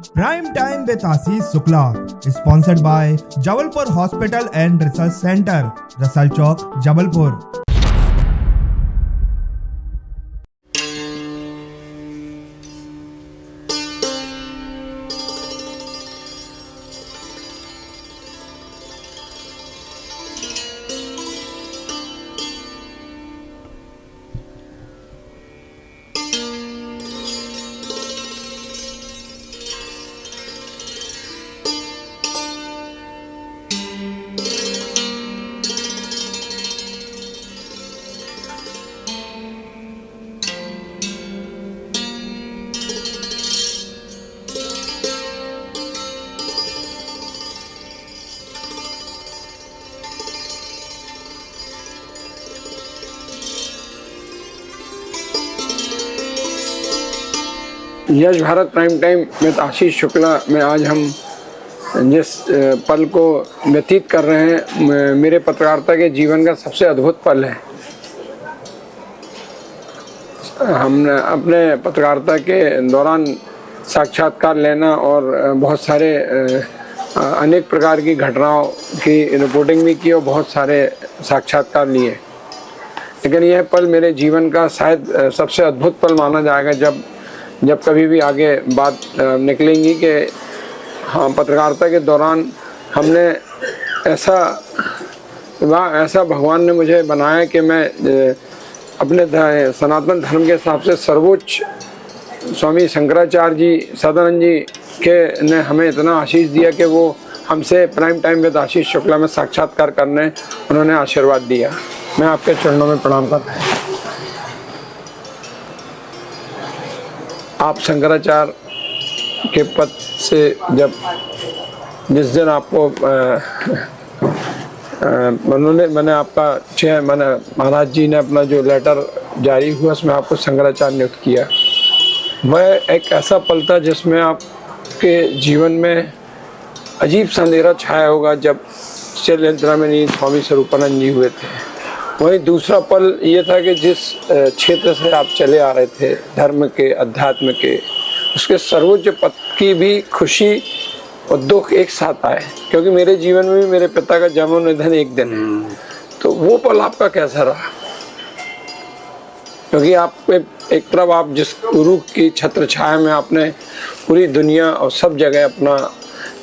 Prime Time with Ashish Shukla, sponsored by Jabalpur Hospital and Research Center, Rasal Chowk, Jabalpur. Yash Bharat prime time में आशीष शुक्ला में आज हम जिस पल को व्यतीत कर रहे हैं मेरे पत्रकारिता के जीवन का सबसे अद्भुत पल है। हमने अपने पत्रकारिता के दौरान साक्षात्कार लेना और बहुत सारे अनेक प्रकार की घटनाओं की रिपोर्टिंग भी की और बहुत सारे साक्षात्कार लिए, लेकिन यह पल मेरे जीवन का शायद सबसे अद्भुत पल माना जाएगा। जब कभी भी आगे बात निकलेंगी कि हाँ, पत्रकारिता के दौरान हमने ऐसा भगवान ने मुझे बनाया कि मैं अपने सनातन धर्म के हिसाब से सर्वोच्च स्वामी शंकराचार्य जी सदानंद जी के ने हमें इतना आशीष दिया कि वो हमसे prime time with Ashish Shukla में साक्षात्कार करने उन्होंने आशीर्वाद दिया। मैं आपके चरणों में प्रणाम करता हूँ। आप शंकराचार्य के पद से जिस दिन आपको मैंने आपका मैंने महाराज जी ने अपना जो लेटर जारी हुआ उसमें आपको शंकराचार्य नियुक्त किया, वह एक ऐसा पल था जिसमें आपके जीवन में अजीब सा अंधेरा छाया होगा जब निद्रा में नींद स्वामी स्वरूपानंद जी हुए थे। वहीं दूसरा पल ये था कि जिस क्षेत्र से आप चले आ रहे थे धर्म के अध्यात्म के, उसके सर्वोच्च पद की भी खुशी और दुख एक साथ आए, क्योंकि मेरे जीवन में भी मेरे पिता का जन्म निधन एक दिन है। तो वो पल आपका कैसा रहा? क्योंकि आप एक तरफ आप जिस गुरु की छत्र छाया में आपने पूरी दुनिया और सब जगह अपना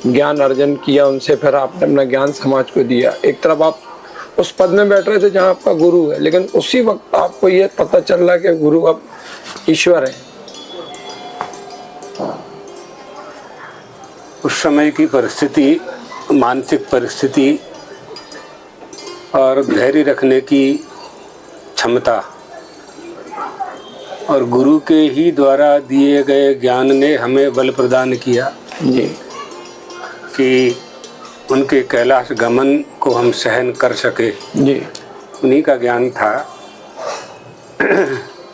ज्ञान अर्जन किया, उनसे फिर आपने अपना ज्ञान समाज को दिया। एक तरफ आप उस पद में बैठ रहे थे जहाँ आपका गुरु है, लेकिन उसी वक्त आपको ये पता चल रहा है कि गुरु अब ईश्वर है। उस समय की परिस्थिति, मानसिक परिस्थिति और धैर्य रखने की क्षमता और गुरु के ही द्वारा दिए गए ज्ञान ने हमें बल प्रदान किया जी कि उनके कैलाश गमन को हम सहन कर सके। जी उन्हीं का ज्ञान था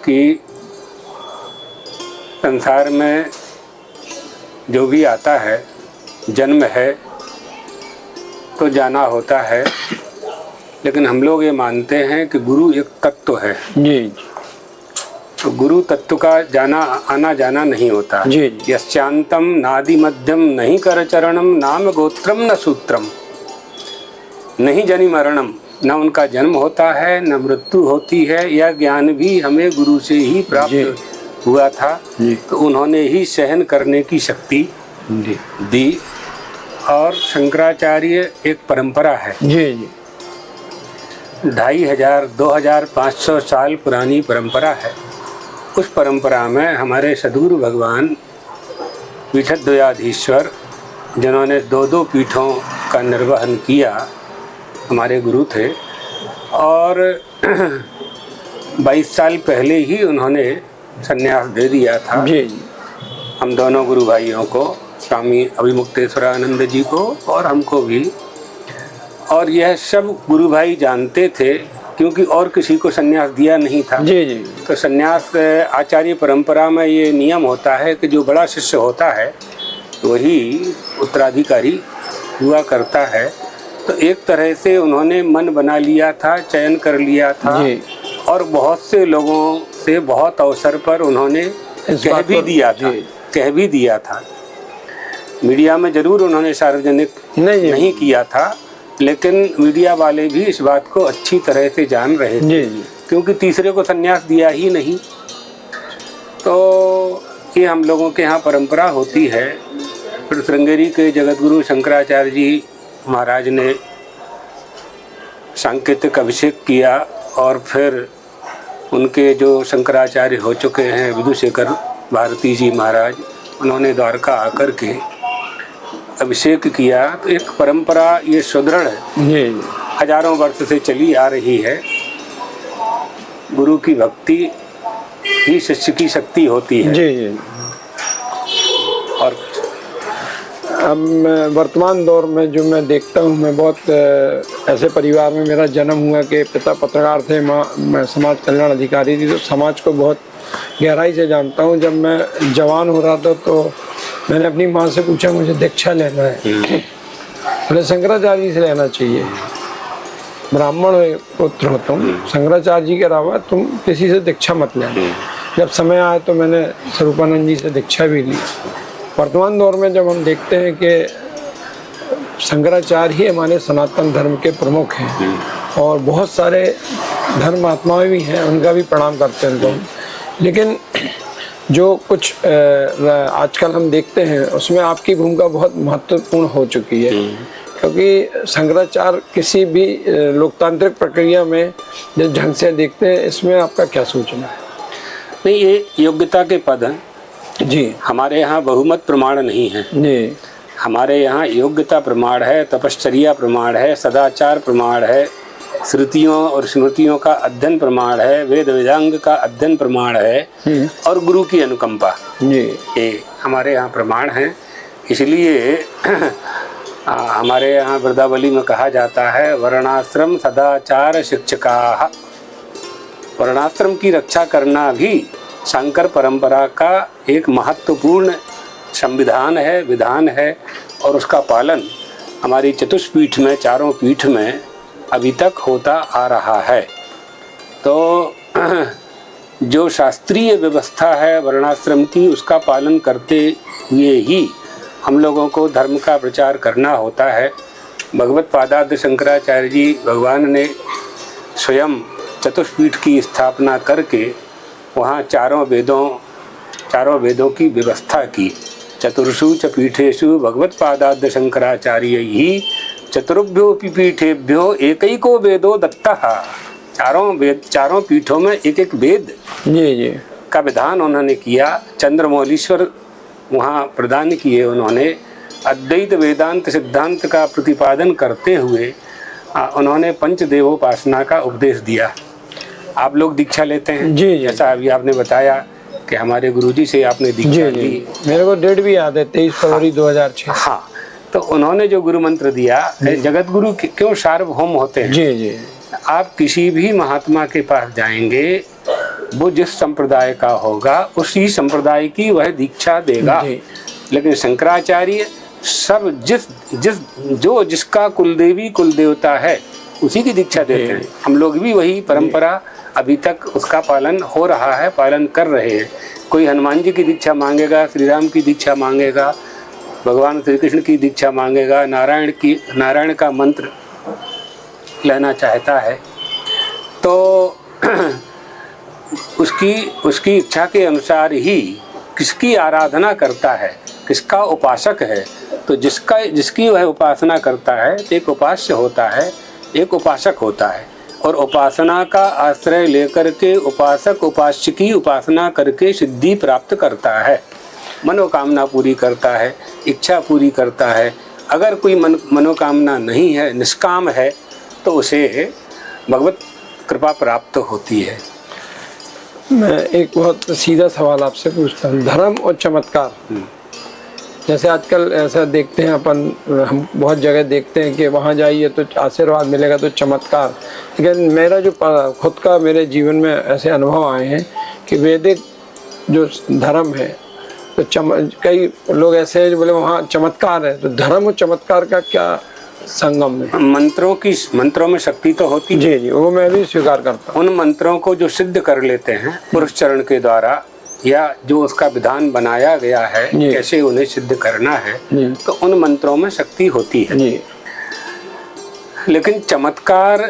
कि संसार में जो भी आता है, जन्म है तो जाना होता है, लेकिन हम लोग ये मानते हैं कि गुरु एक तत्व है। जी तो गुरु तत्व का जाना आना जाना नहीं होता। जी यश्चांतम नादि मध्यम नहीं कर चरणम नाम गोत्रम न सूत्रम, नहीं जनि मरणम, न उनका जन्म होता है न मृत्यु होती है। यह ज्ञान भी हमें गुरु से ही प्राप्त हुआ था। तो उन्होंने ही सहन करने की शक्ति दी। और शंकराचार्य एक परंपरा है, जी 2500-2500 साल पुरानी परंपरा है। उस परंपरा में हमारे सद्गुरु भगवान पीठद्वयाधीश्वर, जिन्होंने 2 पीठों का निर्वहन किया, हमारे गुरु थे। और 22 साल पहले ही उन्होंने संन्यास दे दिया था हम दोनों गुरु भाइयों को, स्वामी अभिमुक्तेश्वरानंद जी को और हमको भी। और यह सब गुरु भाई जानते थे, क्योंकि और किसी को संन्यास दिया नहीं था। जी तो संन्यास आचार्य परंपरा में ये नियम होता है कि जो बड़ा शिष्य होता है वही उत्तराधिकारी हुआ करता है। तो एक तरह से उन्होंने मन बना लिया था, चयन कर लिया था और बहुत से लोगों से बहुत अवसर पर उन्होंने कह भी दिया था। मीडिया में जरूर उन्होंने सार्वजनिक नहीं किया था, लेकिन मीडिया वाले भी इस बात को अच्छी तरह से जान रहे थे। जी। क्योंकि तीसरे को संन्यास दिया ही नहीं। तो ये हम लोगों के यहाँ परंपरा होती है। फिर श्रृंगेरी के जगतगुरु शंकराचार्य जी महाराज ने सांकेतिक अभिषेक किया और फिर उनके जो शंकराचार्य हो चुके हैं विदुशेखर भारती जी महाराज, उन्होंने द्वारका आकर के अभिषेक किया। तो एक परंपरा ये सुदृढ़ है, हजारों वर्ष से चली आ रही है। गुरु की भक्ति ही शिष्य की शक्ति होती है। जी। और अब मैं वर्तमान दौर में जो मैं देखता हूँ, मैं बहुत ऐसे परिवार में मेरा जन्म हुआ कि पिता पत्रकार थे, माँ मैं समाज कल्याण अधिकारी थी, तो समाज को बहुत गहराई से जानता हूँ। जब मैं जवान हो रहा था तो मैंने अपनी माँ से पूछा मुझे दीक्षा लेना है, बोले शंकराचार्य जी से लेना चाहिए, ब्राह्मण पुत्र हो तुम, शंकराचार्य जी के अलावा तुम किसी से दीक्षा मत लेना। जब समय आया तो मैंने स्वरूपानंद जी से दीक्षा भी ली। वर्तमान दौर में जब हम देखते हैं कि शंकराचार्य ही हमारे सनातन धर्म के प्रमुख हैं और बहुत सारे धर्म आत्माएं भी हैं, उनका भी प्रणाम करते हैं उनको। लेकिन जो कुछ आजकल हम देखते हैं उसमें आपकी भूमिका बहुत महत्वपूर्ण हो चुकी है, क्योंकि शंकराचार्य किसी भी लोकतांत्रिक प्रक्रिया में जिस ढंग से देखते हैं, इसमें आपका क्या सूचना है? नहीं, ये योग्यता के पद हैं जी। हमारे यहाँ बहुमत प्रमाण नहीं है जी। हमारे यहाँ योग्यता प्रमाण है, तपश्चर्या प्रमाण है, सदाचार प्रमाण है, श्रुतियों और स्मृतियों का अध्ययन प्रमाण है, वेद वेदांग का अध्ययन प्रमाण है और गुरु की अनुकंपा, ये हमारे यहाँ प्रमाण है। इसलिए हमारे यहाँ वृंदावली में कहा जाता है वर्णाश्रम सदाचार शिक्षका। वर्णाश्रम की रक्षा करना भी शंकर परंपरा का एक महत्वपूर्ण संविधान है, विधान है, और उसका पालन हमारी चतुष्पीठ में, चारों पीठ में अभी तक होता आ रहा है। तो जो शास्त्रीय व्यवस्था है वर्णाश्रम की, उसका पालन करते हुए ही हम लोगों को धर्म का प्रचार करना होता है। भगवत पादाद्य शंकराचार्य जी भगवान ने स्वयं चतुष्पीठ की स्थापना करके वहाँ चारों वेदों की व्यवस्था की। चतुर्षु च पीठेषु भगवत पादाद्य शंकराचार्य ही चतुर्भ्यो पीठेभ्यो एकैको वेदो दत्तः। चारों पीठों में एक एक वेद का विधान उन्होंने किया। चंद्रमौलीश्वर वहाँ प्रदान किए उन्होंने। अद्वैत वेदांत सिद्धांत का प्रतिपादन करते हुए उन्होंने पंचदेवोपासना का उपदेश दिया। आप लोग दीक्षा लेते हैं जी, जैसा अभी आपने बताया कि हमारे गुरुजी से आपने दीक्षा ली। मेरे को डेट भी याद है 23 फरवरी 2006। हाँ, तो उन्होंने जो गुरु मंत्र दिया, जगत गुरु क्यों सार्वभौम होते हैं। जी। आप किसी भी महात्मा के पास जाएंगे, वो जिस संप्रदाय का होगा उसी संप्रदाय की वह दीक्षा देगा। लेकिन शंकराचार्य सब जिसका कुलदेवी कुलदेवता है उसी की दीक्षा देते हैं। हम लोग भी वही परंपरा अभी तक उसका पालन हो रहा है, पालन कर रहे हैं। कोई हनुमान जी की दीक्षा मांगेगा, श्री राम की दीक्षा मांगेगा, भगवान श्री कृष्ण की दीक्षा मांगेगा, नारायण का मंत्र लेना चाहता है, तो उसकी इच्छा के अनुसार ही किसकी आराधना करता है, किसका उपासक है। तो जिसकी वह उपासना करता है, एक उपास्य होता है, एक उपासक होता है। और उपासना का आश्रय लेकर के उपासक उपास्य की उपासना करके सिद्धि प्राप्त करता है, मनोकामना पूरी करता है, इच्छा पूरी करता है। अगर कोई मनोकामना नहीं है, निष्काम है, तो उसे भगवत कृपा प्राप्त होती है। मैं एक बहुत सीधा सवाल आपसे पूछता हूँ, धर्म और चमत्कार। जैसे आजकल ऐसा देखते हैं हम बहुत जगह देखते हैं कि वहाँ जाइए तो आशीर्वाद मिलेगा, तो चमत्कार। लेकिन मेरा जो खुद का मेरे जीवन में ऐसे अनुभव आए हैं कि वैदिक जो धर्म है, तो कई लोग ऐसे हैं जो बोले वहाँ चमत्कार है, तो धर्म और चमत्कार का क्या संगम है? मंत्रों में शक्ति तो होती है। जी, वो मैं भी स्वीकार करता हूँ। उन मंत्रों को जो सिद्ध कर लेते हैं पुरुष चरण के द्वारा या जो उसका विधान बनाया गया है जी। कैसे उन्हें सिद्ध करना है, जी। तो उन मंत्रों में शक्ति होती है। जी लेकिन चमत्कार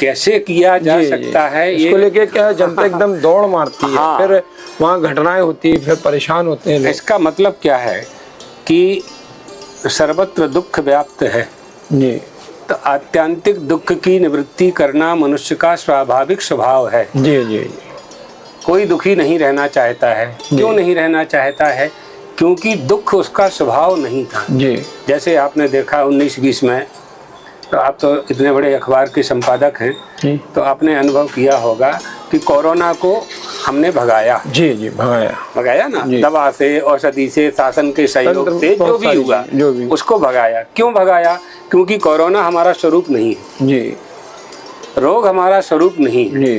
कैसे किया जा जी, सकता है, इसको लेके क्या जनता एकदम दौड़ मारती है। हाँ। फिर वहाँ घटनाएं होती है, फिर परेशान होते हैं लोग। इसका मतलब क्या है कि सर्वत्र दुख व्याप्त है, जी तो आत्यंतिक दुख की निवृत्ति करना मनुष्य का स्वाभाविक स्वभाव है। जी जी कोई दुखी नहीं रहना चाहता है। क्यों नहीं रहना चाहता है? क्योंकि दुख उसका स्वभाव नहीं था। जी जैसे आपने देखा 1920 में, तो आप तो इतने बड़े अखबार के संपादक हैं, जी तो आपने अनुभव किया होगा कि कोरोना को हमने भगाया। जी जी भगाया ना, जी। दवा से, औषधि से, शासन के सहयोग तंत्र से, जो बहुत भी सारी हुआ चीज़, जो भी। उसको भगाया। क्यों भगाया? क्योंकि कोरोना हमारा स्वरूप नहीं है, जी रोग हमारा स्वरूप नहीं है। जी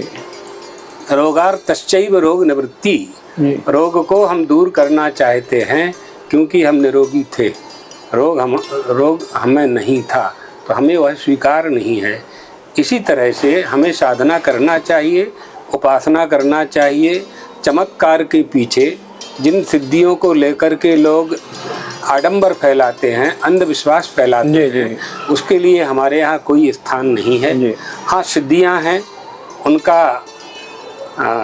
रोगार्तश्चैव रोग निवृत्ति, जी रोग को हम दूर करना चाहते हैं क्योंकि हम निरोगी थे। रोग हमें नहीं था, तो हमें वह स्वीकार नहीं है। इसी तरह से हमें साधना करना चाहिए, उपासना करना चाहिए। चमत्कार के पीछे जिन सिद्धियों को लेकर के लोग आडंबर फैलाते हैं, अंधविश्वास फैलाते हैं, उसके लिए हमारे यहाँ कोई स्थान नहीं है। हाँ, सिद्धियाँ हैं, उनका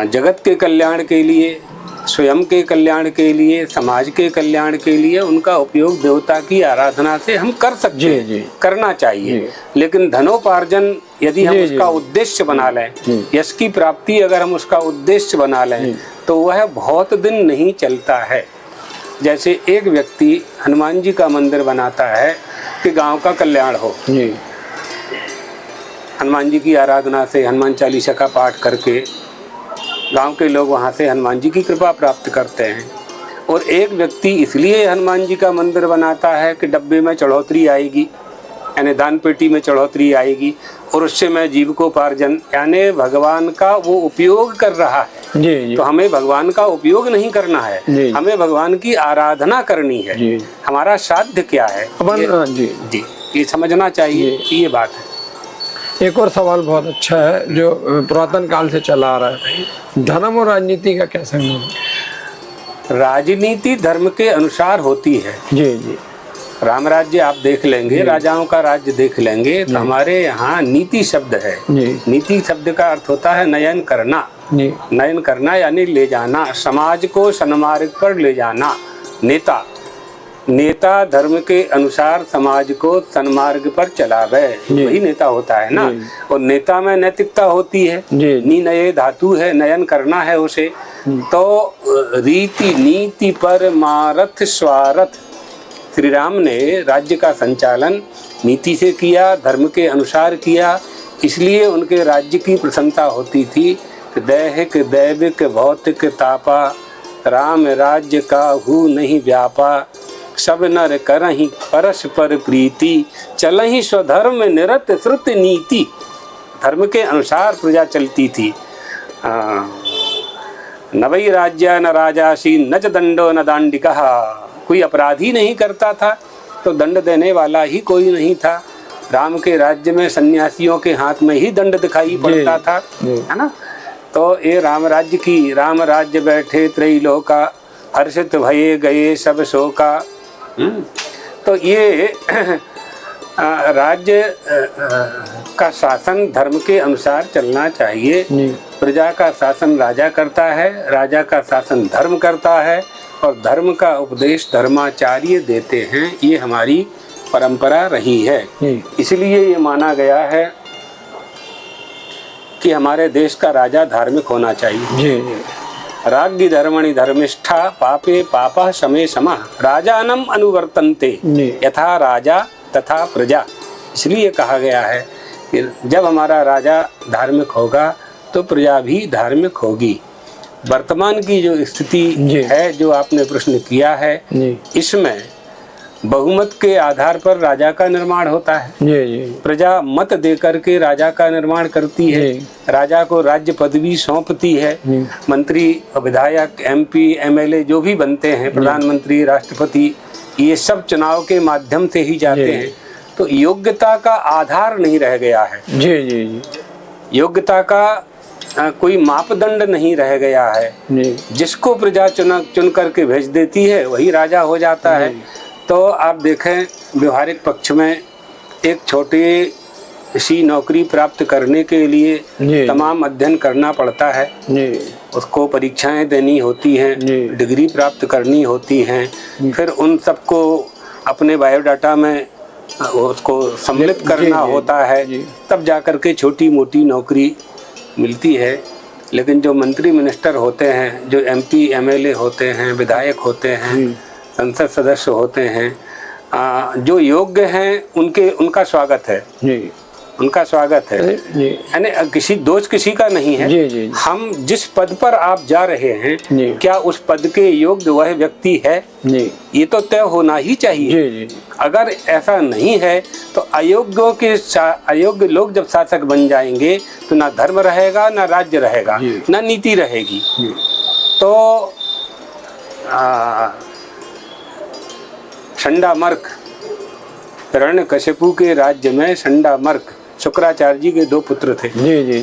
जगत के कल्याण के लिए, स्वयं के कल्याण के लिए, समाज के कल्याण के लिए उनका उपयोग देवता की आराधना से हम कर सकते हैं, करना चाहिए। लेकिन धनोपार्जन यदि हम उसका उद्देश्य बना लें, यश की प्राप्ति अगर हम उसका उद्देश्य बना लें, तो वह बहुत दिन नहीं चलता है। जैसे एक व्यक्ति हनुमान जी का मंदिर बनाता है कि गांव का कल्याण हो, हनुमान जी की आराधना से, हनुमान चालीसा का पाठ करके गांव के लोग वहां से हनुमान जी की कृपा प्राप्त करते हैं। और एक व्यक्ति इसलिए हनुमान जी का मंदिर बनाता है कि डब्बे में चढ़ोतरी आएगी, यानी दान पेटी में चढ़ोतरी आएगी, और उससे मैं जीविकोपार्जन, यानी भगवान का वो उपयोग कर रहा है। जी। तो हमें भगवान का उपयोग नहीं करना है, हमें भगवान की आराधना करनी है। हमारा साध्य क्या है, ये समझना चाहिए। ये बात है। एक और सवाल बहुत अच्छा है जो पुरातन काल से चला आ रहा है, धर्म और राजनीति का क्या संबंध? राजनीति धर्म के अनुसार होती है। जी जी। राम राज्य आप देख लेंगे, राजाओं का राज्य देख लेंगे, तो हमारे यहाँ नीति शब्द है। नीति शब्द का अर्थ होता है नयन करना। नयन करना यानी ले जाना, समाज को सन्मार्ग पर ले जाना। नेता धर्म के अनुसार समाज को सन्मार्ग पर चलावे, वही नेता होता है ना। और नेता में नैतिकता होती है, नये धातु है, नयन करना है उसे। तो रीति नीति पर मारथ स्वारथ, श्री राम ने राज्य का संचालन नीति से किया, धर्म के अनुसार किया, इसलिए उनके राज्य की प्रशंसा होती थी। दैहिक दैविक भौतिक तापा, राम राज्य का हु नहीं व्यापा, सब नर करहि परस्पर प्रीति, चलहि स्वधर्म निरत श्रुत नीति। धर्म के अनुसार प्रजा चलती थी। न वै राज्य न राजासी न च दंडो न दांडिकः, कोई अपराधी नहीं करता था तो दंड देने वाला ही कोई नहीं था। राम के राज्य में सन्यासियों के हाथ में ही दंड दिखाई पड़ता था, है ना। तो ये राम राज्य बैठे त्रैलोका, हर्षित भये गए सब शोका। तो ये राज्य का शासन धर्म के अनुसार चलना चाहिए। प्रजा का शासन राजा करता है, राजा का शासन धर्म करता है, और धर्म का उपदेश धर्माचार्य देते हैं। ये हमारी परंपरा रही है। इसलिए ये माना गया है कि हमारे देश का राजा धार्मिक होना चाहिए। राज्ञ धर्मणि धर्मिष्ठा, पापे पापः शमे समः, राजानम अनुवर्तन्ते यथा राजा तथा प्रजा। इसलिए कहा गया है कि जब हमारा राजा धार्मिक होगा तो प्रजा भी धार्मिक होगी। वर्तमान की जो स्थिति है, जो आपने प्रश्न किया है, इसमें बहुमत के आधार पर राजा का निर्माण होता है। प्रजा मत देकर के राजा का निर्माण करती है, राजा को राज्य पदवी सौंपती है। मंत्री, विधायक, MP, MLA जो भी बनते हैं, प्रधानमंत्री, राष्ट्रपति, ये सब चुनाव के माध्यम से ही जाते हैं। तो योग्यता का आधार नहीं रह गया है। योग्यता का कोई मापदंड नहीं रह गया है। जिसको प्रजा चुन करके भेज देती है वही राजा हो जाता है। तो आप देखें व्यवहारिक पक्ष में एक छोटी सी नौकरी प्राप्त करने के लिए तमाम अध्ययन करना पड़ता है, उसको परीक्षाएं देनी होती हैं, डिग्री प्राप्त करनी होती हैं, फिर उन सबको अपने बायोडाटा में उसको सम्मिलित करना होता है, तब जाकर के छोटी मोटी नौकरी मिलती है। लेकिन जो मंत्री मिनिस्टर होते हैं, जो MP MLA होते हैं, विधायक होते हैं, संसद सदस्य होते हैं, जो योग्य हैं उनका स्वागत है, उनका स्वागत है। यानी किसी दोष किसी का नहीं है। हम जिस पद पर आप जा रहे हैं क्या उस पद के योग्य वह व्यक्ति है, ये तो तय होना ही चाहिए। अगर ऐसा नहीं है तो अयोग्य लोग जब शासक बन जाएंगे तो ना धर्म रहेगा, ना राज्य रहेगा, ना नीति रहेगी। तो षंडामर्क, हिरण्यकशिपु के राज्य में षंडामर्क शुक्राचार्य जी के 2 पुत्र थे,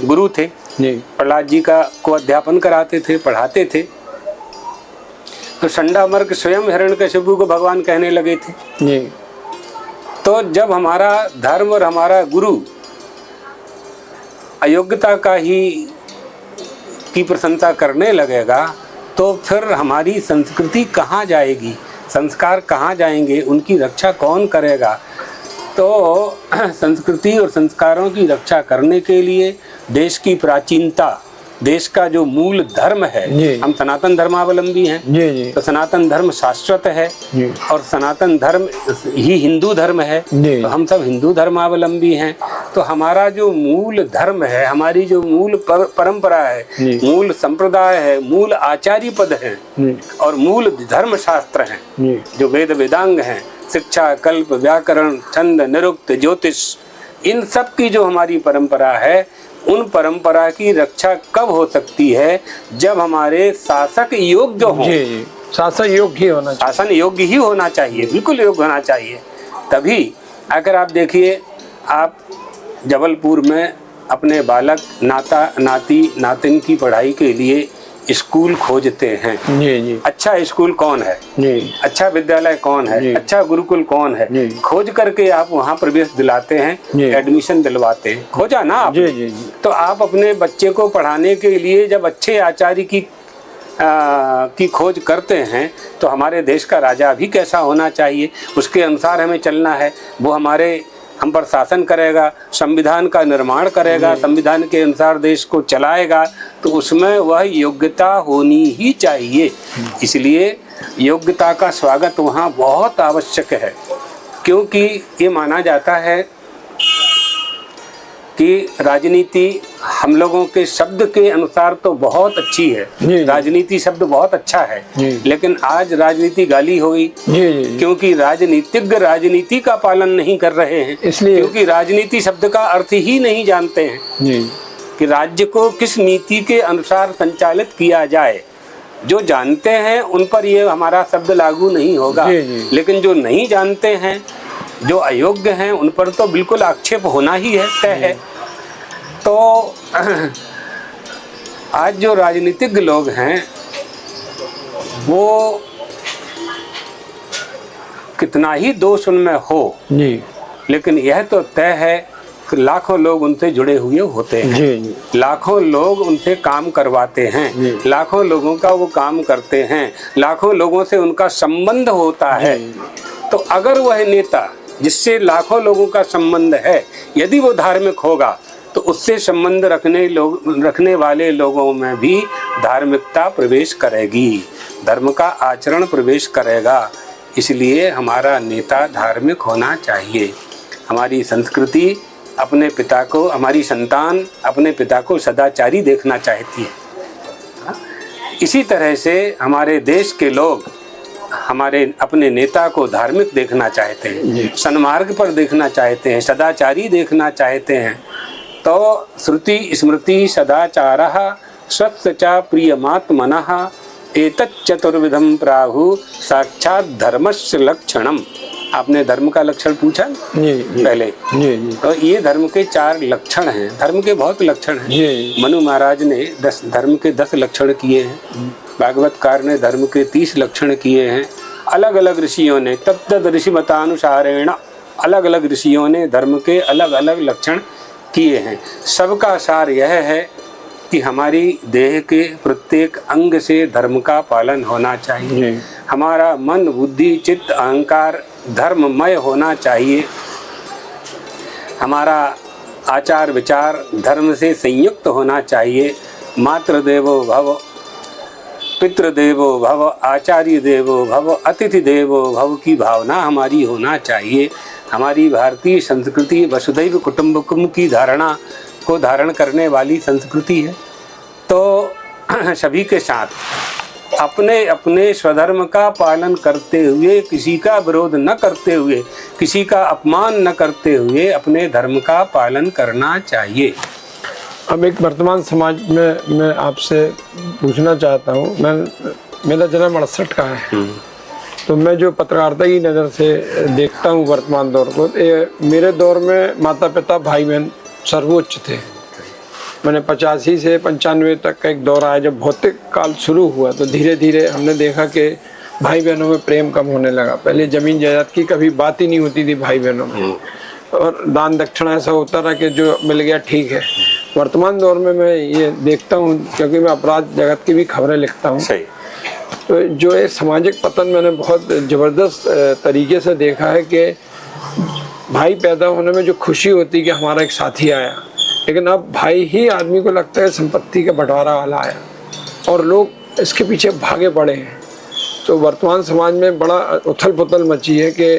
गुरु थे, प्रहलाद जी को अध्यापन कराते थे, पढ़ाते थे। तो षंडामर्क स्वयं हिरण्यकशिपु को भगवान कहने लगे थे। तो जब हमारा धर्म और हमारा गुरु अयोग्यता की प्रशंसा करने लगेगा तो फिर हमारी संस्कृति कहाँ जाएगी, संस्कार कहाँ जाएंगे, उनकी रक्षा कौन करेगा। तो संस्कृति और संस्कारों की रक्षा करने के लिए देश की प्राचीनता, देश का जो मूल धर्म है, हम सनातन धर्मावलंबी हैं, तो सनातन धर्म शाश्वत है और सनातन धर्म ही हिंदू धर्म है, तो हम सब हिंदू धर्मावलंबी हैं। तो हमारा जो मूल धर्म है, हमारी जो मूल परंपरा है, मूल संप्रदाय है, मूल आचार्य पद है और मूल धर्म शास्त्र हैं, जो वेद वेदांग हैं, शिक्षा, कल्प, व्याकरण, छंद, निरुक्त, ज्योतिष, इन सब की जो हमारी परंपरा है, उन परंपरा की रक्षा कब हो सकती है, जब हमारे शासक योग्य हो। शासन योग्य होना चाहिए, शासन योग्य ही होना चाहिए, बिल्कुल योग्य होना चाहिए। तभी अगर आप देखिए, आप जबलपुर में अपने बालक, नाती नातिन की पढ़ाई के लिए स्कूल खोजते हैं। अच्छा स्कूल कौन है, अच्छा विद्यालय कौन है, अच्छा गुरुकुल कौन है, खोज करके आप वहाँ प्रवेश दिलाते हैं, एडमिशन दिलवाते हैं। खोजा ना आप, तो आप अपने बच्चे को पढ़ाने के लिए जब अच्छे आचार्य की खोज करते हैं तो हमारे देश का राजा भी कैसा होना चाहिए, उसके अनुसार हमें चलना है। वो हम पर शासन करेगा, संविधान का निर्माण करेगा, संविधान के अनुसार देश को चलाएगा, तो उसमें वह योग्यता होनी ही चाहिए। इसलिए योग्यता का स्वागत वहाँ बहुत आवश्यक है, क्योंकि ये माना जाता है कि राजनीति हम लोगों के शब्द के अनुसार तो बहुत अच्छी है, राजनीति शब्द बहुत अच्छा है, लेकिन आज राजनीति गाली हो गई, क्योंकि राजनीतिज्ञ राजनीति का पालन नहीं कर रहे हैं, इसलिए क्योंकि राजनीति शब्द का अर्थ ही नहीं जानते हैं कि राज्य को किस नीति के अनुसार संचालित किया जाए। जो जानते हैं उन पर ये हमारा शब्द लागू नहीं होगा, लेकिन जो नहीं जानते हैं, जो अयोग्य हैं, उन पर तो बिल्कुल आक्षेप होना ही है, तय है। तो आज जो राजनीतिज्ञ लोग हैं वो कितना ही दोष उनमें हो, लेकिन यह तो तय है कि लाखों लोग उनसे जुड़े हुए होते हैं, लाखों लोग उनसे काम करवाते हैं, लाखों लोगों का वो काम करते हैं, लाखों लोगों से उनका संबंध होता है। तो अगर वह नेता जिससे लाखों लोगों का संबंध है, यदि वो धार्मिक होगा तो उससे संबंध रखने वाले लोगों में भी धार्मिकता प्रवेश करेगी, धर्म का आचरण प्रवेश करेगा। इसलिए हमारा नेता धार्मिक होना चाहिए। हमारी संस्कृति अपने पिता को, हमारी संतान अपने पिता को सदाचारी देखना चाहती है। इसी तरह से हमारे देश के लोग हमारे अपने नेता को धार्मिक देखना चाहते हैं, सन्मार्ग पर देखना चाहते हैं, सदाचारी देखना चाहते हैं। तो श्रुति स्मृति सदाचारः स्वस्य च प्रियमात्मनः एतत् चतुर्विधं प्राहु साक्षात् धर्मस्य लक्षणम। आपने धर्म का लक्षण पूछा जी पहले। जी तो ये धर्म के 4 लक्षण हैं। धर्म के बहुत लक्षण हैं। जी। मनु महाराज ने धर्म के 10 लक्षण किए हैं। भागवतकार ने धर्म के 30 लक्षण किए हैं। अलग अलग ऋषियों ने तत्त ऋषि मतानुसारेण अलग अलग ऋषियों ने धर्म के अलग अलग लक्षण किए हैं। सबका सार यह है कि हमारी देह के प्रत्येक अंग से धर्म का पालन होना चाहिए। हमारा मन, बुद्धि, चित्त, अहंकार धर्ममय होना चाहिए। हमारा आचार विचार धर्म से संयुक्त होना चाहिए। मातृदेवो भव, पितृदेवो भव, आचार्य देवो भव, अतिथि देवो भव की भावना हमारी होना चाहिए। हमारी भारतीय संस्कृति वसुधैव कुटुंबकम की धारणा को धारण करने वाली संस्कृति है। तो सभी के साथ अपने अपने स्वधर्म का पालन करते हुए, किसी का विरोध न करते हुए, किसी का अपमान न करते हुए अपने धर्म का पालन करना चाहिए। अब एक वर्तमान समाज में मैं आपसे पूछना चाहता हूँ। मेरा जन्म 68 का है, तो मैं जो पत्रकारिता की नज़र से देखता हूँ वर्तमान दौर को, मेरे दौर में माता पिता भाई बहन सर्वोच्च थे। मैंने 85 से 95 तक का एक दौर आया जब भौतिक काल शुरू हुआ, तो धीरे धीरे हमने देखा कि भाई बहनों में प्रेम कम होने लगा। पहले जमीन जायदाद की कभी बात ही नहीं होती थी भाई बहनों में, और दान दक्षिणा ऐसा होता रहा कि जो मिल गया ठीक है। वर्तमान दौर में मैं ये देखता हूँ, क्योंकि मैं अपराध जगत की भी खबरें लिखता हूँ, तो जो एक सामाजिक पतन मैंने बहुत ज़बरदस्त तरीके से देखा है कि भाई पैदा होने में जो खुशी होती है कि हमारा एक साथी आया, लेकिन अब भाई ही आदमी को लगता है संपत्ति का बंटवारा वाला आया, और लोग इसके पीछे भागे पड़े हैं। तो वर्तमान समाज में बड़ा उथल पुथल मची है कि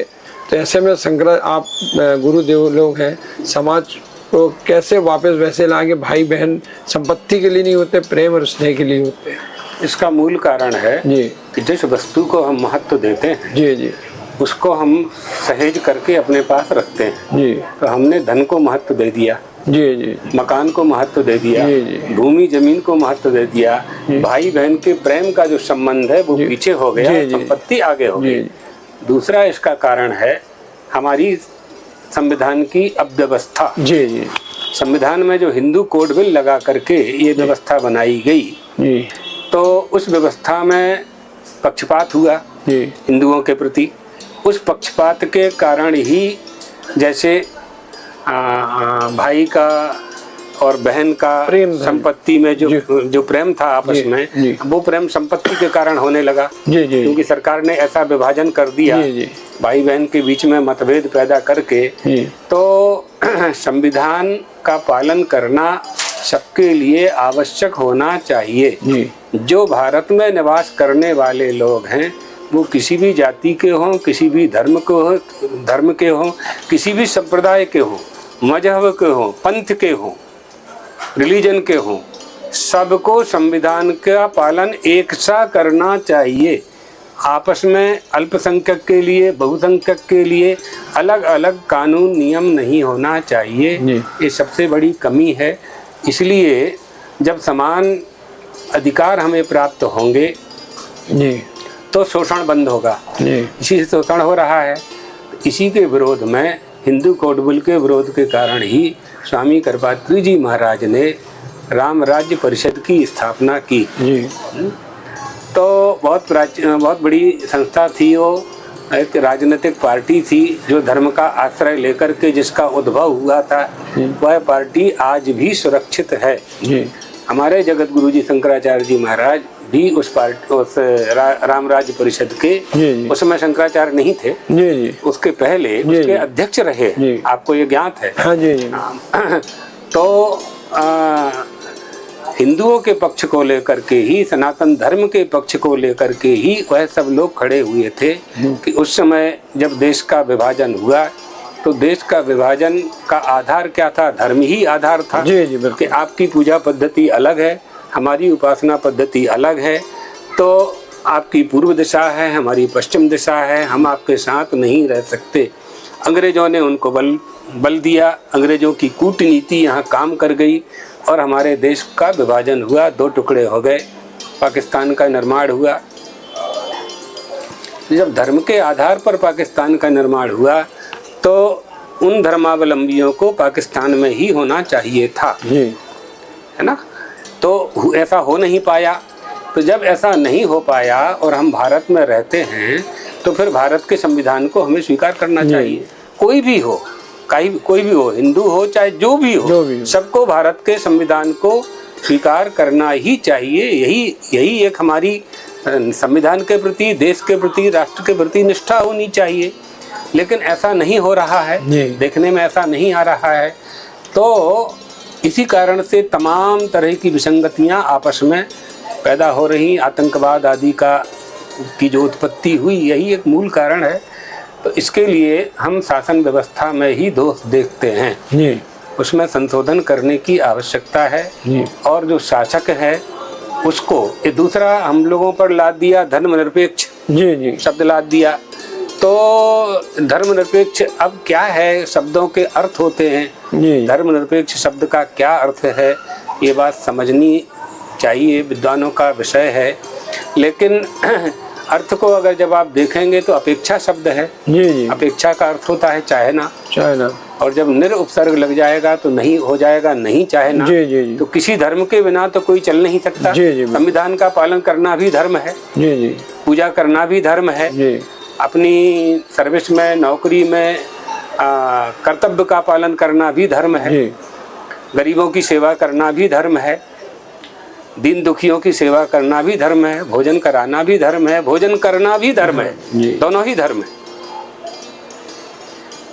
तो ऐसे में आप गुरुदेव लोग हैं, समाज को कैसे वापस वैसे लाएंगे? भाई बहन संपत्ति के लिए नहीं होते, प्रेम और स्नेह के लिए होते हैं। इसका मूल कारण है जी कि जिस वस्तु को हम महत्व देते हैं जी जी उसको हम सहेज करके अपने पास रखते हैं जी। तो हमने धन को महत्व दे दिया जी जी, मकान को महत्व दे दिया जी जी, भूमि जमीन को महत्व दे दिया, भाई बहन के प्रेम का जो संबंध है वो पीछे हो गया, संपत्ति आगे हो गई। दूसरा इसका कारण है हमारी संविधान की अव्यवस्था जी जी। संविधान में जो हिंदू कोड बिल लगा करके ये व्यवस्था बनाई गई जी, तो उस व्यवस्था में पक्षपात हुआ हिंदुओं के प्रति। उस पक्षपात के कारण ही जैसे भाई का और बहन का संपत्ति में जो प्रेम था आपस में, वो प्रेम संपत्ति के कारण होने लगा क्योंकि सरकार ने ऐसा विभाजन कर दिया भाई बहन के बीच में मतभेद पैदा करके। तो संविधान का पालन करना सबके लिए आवश्यक होना चाहिए। जो भारत में निवास करने वाले लोग हैं वो किसी भी जाति के हों, किसी भी धर्म के हों, किसी भी संप्रदाय के हों, मजहब के हों, पंथ के हों, रिलीजन के हों, सबको संविधान का पालन एक सा करना चाहिए। आपस में अल्पसंख्यक के लिए, बहुसंख्यक के लिए अलग अलग कानून नियम नहीं होना चाहिए। ये सबसे बड़ी कमी है। इसलिए जब समान अधिकार हमें प्राप्त होंगे तो शोषण बंद होगा। इसी से शोषण हो रहा है। इसी के विरोध में, हिंदू कोड बिल के विरोध के कारण ही स्वामी कृपात्री जी महाराज ने राम राज्य परिषद की स्थापना की। तो बहुत बड़ी संस्था थी, वो एक राजनीतिक पार्टी थी जो धर्म का आश्रय लेकर के जिसका उद्भव हुआ था। वह पार्टी आज भी सुरक्षित है। हमारे जगत गुरु जी शंकराचार्य जी महाराज भी उस राम राज्य परिषद के उस समय शंकराचार्य नहीं थे उसके पहले उसके अध्यक्ष रहे। आपको ये ज्ञात है? हाँ जी। तो हिंदुओं के पक्ष को लेकर के ही, सनातन धर्म के पक्ष को लेकर के ही वह सब लोग खड़े हुए थे कि उस समय जब देश का विभाजन हुआ तो देश का विभाजन का आधार क्या था? धर्म ही आधार था कि आपकी पूजा पद्धति अलग है, हमारी उपासना पद्धति अलग है, तो आपकी पूर्व दिशा है, हमारी पश्चिम दिशा है, हम आपके साथ नहीं रह सकते। अंग्रेजों ने उनको बल दिया, अंग्रेजों की कूटनीति यहाँ काम कर गई और हमारे देश का विभाजन हुआ, 2 टुकड़े हो गए, पाकिस्तान का निर्माण हुआ। जब धर्म के आधार पर पाकिस्तान का निर्माण हुआ तो उन धर्मावलंबियों को पाकिस्तान में ही होना चाहिए था, है ना। तो ऐसा हो नहीं पाया। तो जब ऐसा नहीं हो पाया और हम भारत में रहते हैं तो फिर भारत के संविधान को हमें स्वीकार करना चाहिए। कोई भी हो, कोई भी हो, हिंदू हो चाहे जो भी हो, सबको भारत के संविधान को स्वीकार करना ही चाहिए। यही एक हमारी संविधान के प्रति, देश के प्रति, राष्ट्र के प्रति निष्ठा होनी चाहिए। लेकिन ऐसा नहीं हो रहा है, देखने में ऐसा नहीं आ रहा है। तो इसी कारण से तमाम तरह की विसंगतियां आपस में पैदा हो रही, आतंकवाद आदि की जो उत्पत्ति हुई, यही एक मूल कारण है। तो इसके लिए हम शासन व्यवस्था में ही दोष देखते हैं, उसमें संशोधन करने की आवश्यकता है। और जो शासक है उसको ये दूसरा हम लोगों पर लाद दिया, धर्मनिरपेक्ष शब्द लाद दिया। तो धर्मनिरपेक्ष अब क्या है, शब्दों के अर्थ होते हैं। धर्मनिरपेक्ष शब्द का क्या अर्थ है, ये बात समझनी चाहिए, विद्वानों का विषय है। लेकिन अर्थ को अगर जब आप देखेंगे तो अपेक्षा शब्द है। अपेक्षा का अर्थ होता है चाहना, और जब निर उपसर्ग लग जाएगा तो नहीं हो जाएगा नहीं चाहना। तो किसी धर्म के बिना तो कोई चल नहीं सकता। संविधान का पालन करना भी धर्म है, पूजा करना भी धर्म है, अपनी सर्विस में, नौकरी में कर्तव्य का पालन करना भी धर्म है, गरीबों की सेवा करना भी धर्म है, दीन दुखियों की सेवा करना भी धर्म है, भोजन कराना भी धर्म है, भोजन करना भी धर्म है, दोनों ही धर्म है।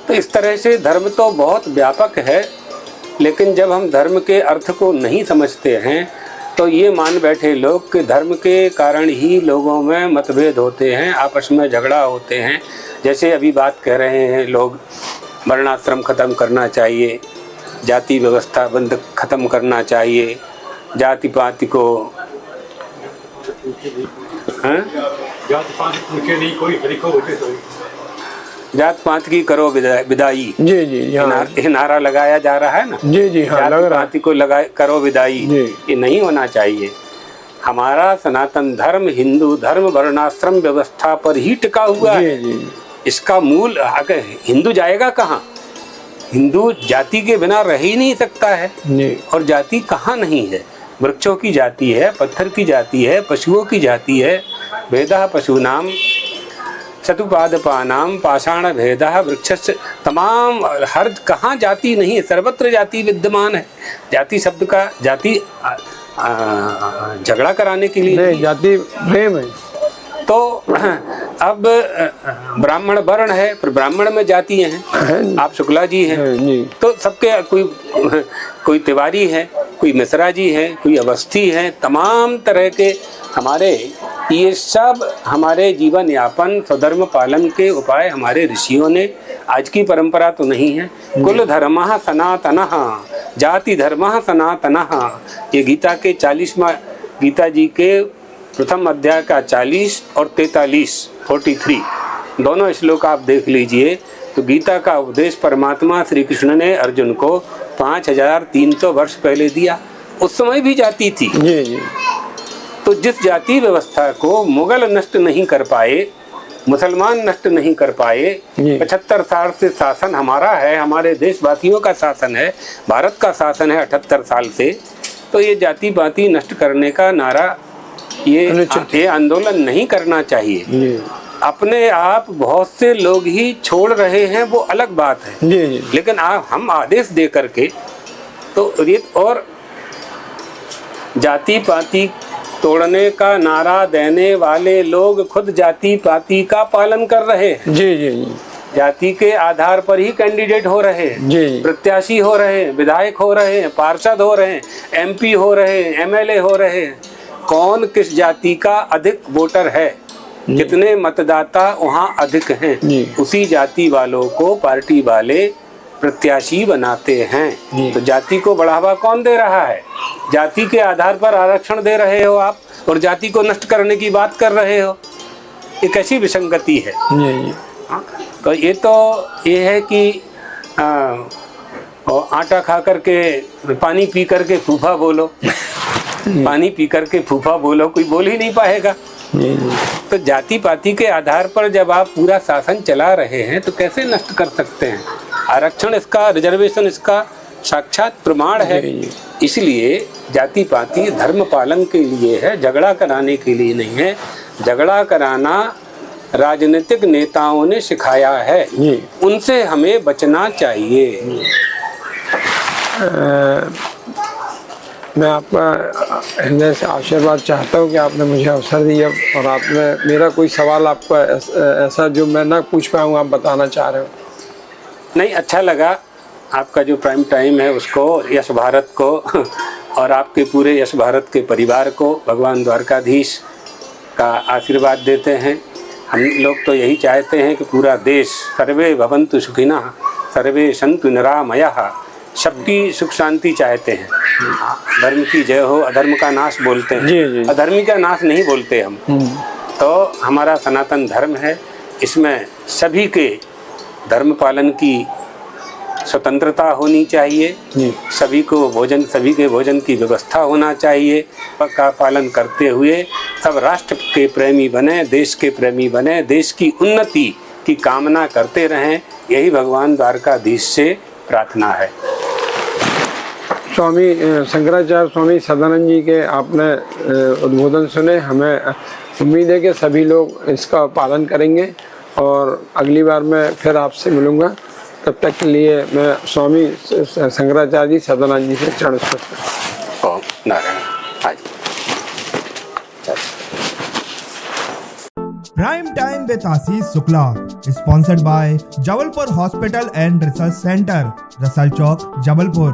तो इस तरह से धर्म तो बहुत व्यापक है। लेकिन जब हम धर्म के अर्थ को नहीं समझते हैं तो ये मान बैठे लोग कि धर्म के कारण ही लोगों में मतभेद होते हैं, आपस में झगड़ा होते हैं। जैसे अभी बात कह रहे हैं लोग, वर्णाश्रम खत्म करना चाहिए, जाति व्यवस्था बंद खत्म करना चाहिए, जाति पाति को जात पात की करो विदाई, ये नारा लगाया जा रहा है ना। जाति पाति को करो विदाई, ये नहीं होना चाहिए। हमारा सनातन धर्म, हिंदू धर्म वर्णाश्रम व्यवस्था पर ही टिका हुआ है। इसका मूल, अगर हिंदू जाएगा कहाँ? हिंदू जाति के बिना रह ही नहीं सकता है। और जाति कहाँ नहीं है? वृक्षों की जाति है, पत्थर की जाति है, पशुओं की जाति है। भेदः पशूनाम चतुपादपानाम पाषाण भेदः वृक्ष, तमाम हर कहाँ जाति नहीं है, सर्वत्र जाति विद्यमान है। जाति शब्द का जाति झगड़ा कराने के लिए नहीं, जाति प्रेम है। तो अब ब्राह्मण वर्ण है, पर ब्राह्मण में जातियां हैं। आप शुक्ला जी हैं तो सबके कोई तिवारी है, कोई मिश्रा जी है, कोई अवस्थी है, तमाम तरह के हमारे, ये सब हमारे जीवन यापन स्वधर्म पालन के उपाय हमारे ऋषियों ने, आज की परंपरा तो नहीं है। कुल धर्मः सनातनः जाति धर्मः सनातनः, ये गीता के 40वां, गीता जी के प्रथम अध्याय का 40 और 43 दोनों श्लोक आप देख लीजिए। तो गीता का उपदेश परमात्मा श्री कृष्ण ने अर्जुन को 5300 वर्ष पहले दिया। उस समय भी जाति थी। तो जिस जाति व्यवस्था को मुगल नष्ट नहीं कर पाए, मुसलमान नष्ट नहीं कर पाए, 75 साल से शासन हमारा है, हमारे देशवासियों का शासन है, भारत का शासन है 78 साल से। तो ये जाति पाति नष्ट करने का नारा, ये आंदोलन नहीं करना चाहिए। अपने आप बहुत से लोग ही छोड़ रहे हैं, वो अलग बात है। लेकिन हम आदेश दे करके तो और जाति पाति तोड़ने का नारा देने वाले लोग खुद जाति पाति का पालन कर रहे हैं। जाति के आधार पर ही कैंडिडेट हो रहे हैं, प्रत्याशी हो रहे हैं, विधायक हो रहे हैं, पार्षद हो रहे हैं, एमपी हो रहे हैं, एमएलए हो रहे हैं। कौन किस जाति का अधिक वोटर है, कितने मतदाता वहाँ अधिक हैं, उसी जाति वालों को पार्टी वाले प्रत्याशी बनाते हैं। तो जाति को बढ़ावा कौन दे रहा है? जाति के आधार पर आरक्षण दे रहे हो आप, और जाति को नष्ट करने की बात कर रहे हो। ये कैसी विसंगति है? तो ये है कि आटा खा करके पानी पी करके फूफा बोलो, पानी पी करके फूफा बोलो, कोई बोल ही नहीं पाएगा। जी जी तो जाति पाति के आधार पर जब आप पूरा शासन चला रहे हैं तो कैसे नष्ट कर सकते हैं? आरक्षण इसका, रिजर्वेशन इसका साक्षात प्रमाण है। इसलिए जाति पाति धर्म पालन के लिए है, झगड़ा कराने के लिए नहीं है। झगड़ा कराना राजनीतिक नेताओं ने सिखाया है, उनसे हमें बचना चाहिए। मैं आपका हृदय से आशीर्वाद चाहता हूँ कि आपने मुझे अवसर दिया और आपने मेरा कोई सवाल आपका ऐसा जो मैं ना पूछ पाऊँ आप बताना चाह रहे हो। नहीं, अच्छा लगा आपका जो प्राइम टाइम है उसको, यश भारत को और आपके पूरे यश भारत के परिवार को भगवान द्वारकाधीश का आशीर्वाद देते हैं। हम लोग तो यही चाहते हैं कि पूरा देश सर्वे भवन्तु सुखिनः सर्वे सन्तु निरामयाः, सबकी सुख शांति चाहते हैं। धर्म की जय हो, अधर्म का नाश बोलते हैं, जी। अधर्मी का नाश नहीं बोलते हम। तो हमारा सनातन धर्म है, इसमें सभी के धर्म पालन की स्वतंत्रता होनी चाहिए। सभी के भोजन की व्यवस्था होना चाहिए। का पालन करते हुए सब राष्ट्र के प्रेमी बने, देश के प्रेमी बने, देश की उन्नति की कामना करते रहें, यही भगवान द्वारकाधीश से प्रार्थना है। स्वामी शंकराचार्य स्वामी सदानंद जी के आपने उद्बोधन सुने। हमें उम्मीद है कि सभी लोग इसका पालन करेंगे और अगली बार मैं फिर आपसे मिलूँगा। तब तक के लिए मैं स्वामी शंकराचार्य जी सदानंद जी से चरण स्पर्श। ओम Narayan. Prime Time with Ashish Shukla, sponsored by Jabalpur Hospital and Research Center, Rasal Chowk, Jabalpur.